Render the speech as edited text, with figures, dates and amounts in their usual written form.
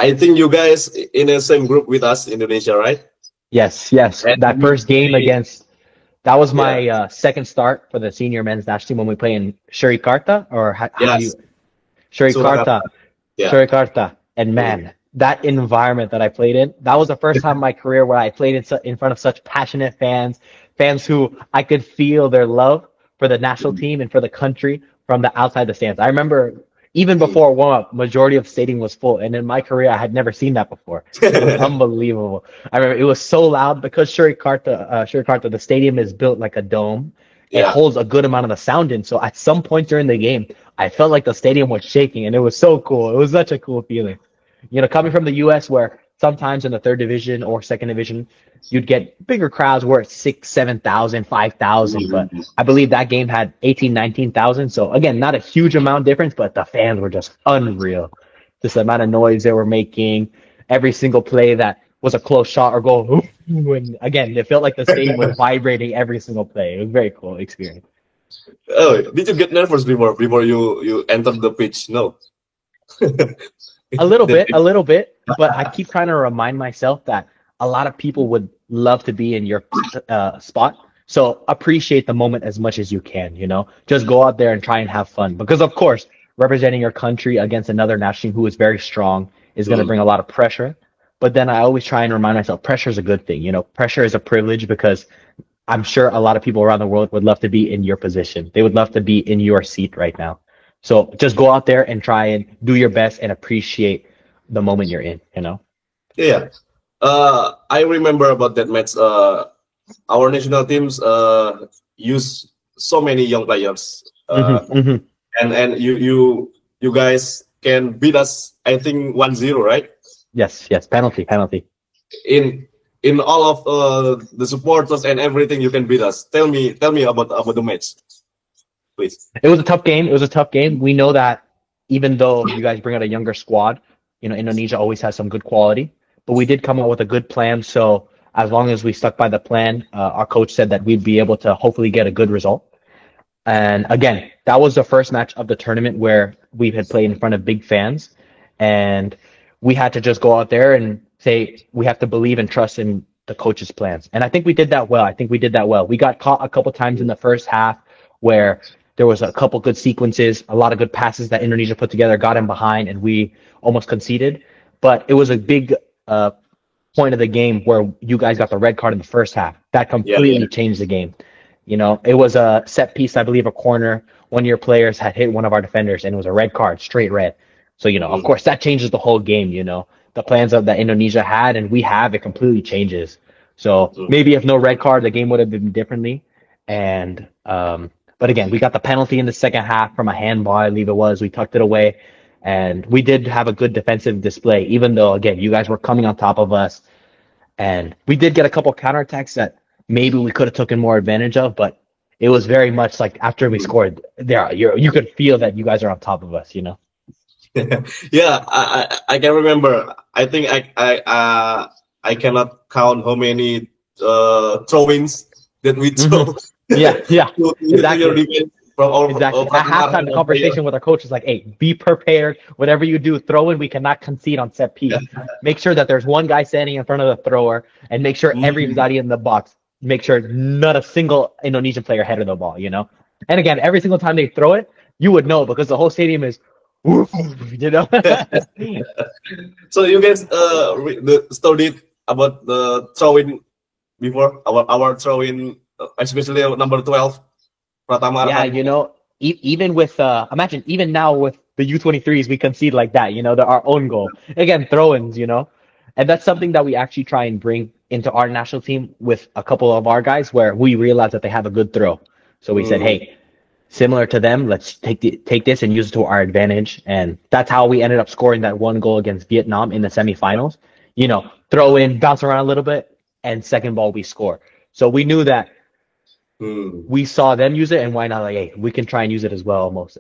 I think you guys in the same group with us, Indonesia, right? Yes, yes. And That we first game play, against that was yeah, my second start for the senior men's national team when we play in Shurikarta, or how do yes, you Shurikarta, Surakarta, yeah. Shurikarta. And Mm. man, that environment that I played in, that was the first time in my career where I played in front of such passionate fans, fans who I could feel their love for the national Mm. team and for the country from the outside the stands. I remember even Mm. before warm up, majority of the stadium was full, and in my career, I had never seen that before. It was unbelievable. I remember it was so loud because Shurikarta, the stadium is built like a dome. It Yeah. holds a good amount of the sound in. So at some point during the game, I felt like the stadium was shaking, and it was so cool. It was such a cool feeling. Coming from the U.S., where sometimes in the third division or second division, you'd get bigger crowds where it's 6, 7,000, 5,000. But Mm. I believe that game had 18, 19,000. So again, not a huge amount difference, but the fans were just unreal. Just the amount of noise they were making, every single play that was a close shot or goal. And again, it felt like the stadium was vibrating every single play. It was a very cool experience. Oh, did you get nervous before you entered the pitch? No. A little bit, but I keep trying to remind myself that a lot of people would love to be in your spot. So appreciate the moment as much as you can. Just go out there and try and have fun. Because, of course, representing your country against another national team who is very strong is going to Mm. bring a lot of pressure. But then I always try and remind myself pressure is a good thing. Pressure is a privilege because I'm sure a lot of people around the world would love to be in your position. They would love to be in your seat right now. So just go out there and try and do your best and appreciate the moment you're in. Yeah. I remember about that match. Our national teams use so many young players. Hmm. And you guys can beat us. I think 1-0, right? Yes, yes. Penalty. In all of the supporters and everything, you can beat us. Tell me about the match, please. It was a tough game. It was a tough game. We know that even though you guys bring out a younger squad, Indonesia always has some good quality. But we did come up with a good plan. So as long as we stuck by the plan, our coach said that we'd be able to hopefully get a good result. And again, that was the first match of the tournament where we had played in front of big fans. And we had to just go out there and say we have to believe and trust in the coach's plans. And I think we did that well. We got caught a couple times in the first half where there was a couple good sequences, a lot of good passes that Indonesia put together, got in behind, and we almost conceded. But it was a big point of the game where you guys got the red card in the first half. That Yeah, yeah. completely changed the game. It was a set piece, I believe, a corner. One of your players had hit one of our defenders, and it was a red card, straight red. So, of Mm. course, that changes the whole game. The plans that Indonesia had and we have, it completely changes. So Mm. maybe if no red card, the game would have been differently. And, but again, we got the penalty in the second half from a handball, I believe it was. We tucked it away. And we did have a good defensive display, even though, again, you guys were coming on top of us. And we did get a couple counterattacks that maybe we could have taken more advantage of, but it was very much like after we scored, you could feel that you guys are on top of us. Yeah, I can remember. I think I cannot count how many throw-ins that we Hmm. throw Yeah, yeah, to your exactly. defense from Exactly. At halftime, the our player. conversation with our coach is like, hey, be prepared. Whatever you do, throw in. We cannot concede on set piece. Make sure that there's one guy standing in front of the thrower and make sure Mm. everybody in the box, make sure not a single Indonesian player headed the ball. And again, every single time they throw it, you would know because the whole stadium is, you know? So you guys studied about the throw-in before our throw-in, especially number 12, Pratama Yeah, Arhan. even with imagine even now with the U23s, we concede like that. They're our own goal. Again, throw-ins. And that's something that we actually try and bring into our national team with a couple of our guys, where we realize that they have a good throw. So we said, Mm. hey, similar to them, let's take this and use it to our advantage. And that's how we ended up scoring that one goal against Vietnam in the semifinals. Throw in, bounce around a little bit, and second ball we score. So we knew that Mm. we saw them use it, and why not? Like, hey, we can try and use it as well, almost.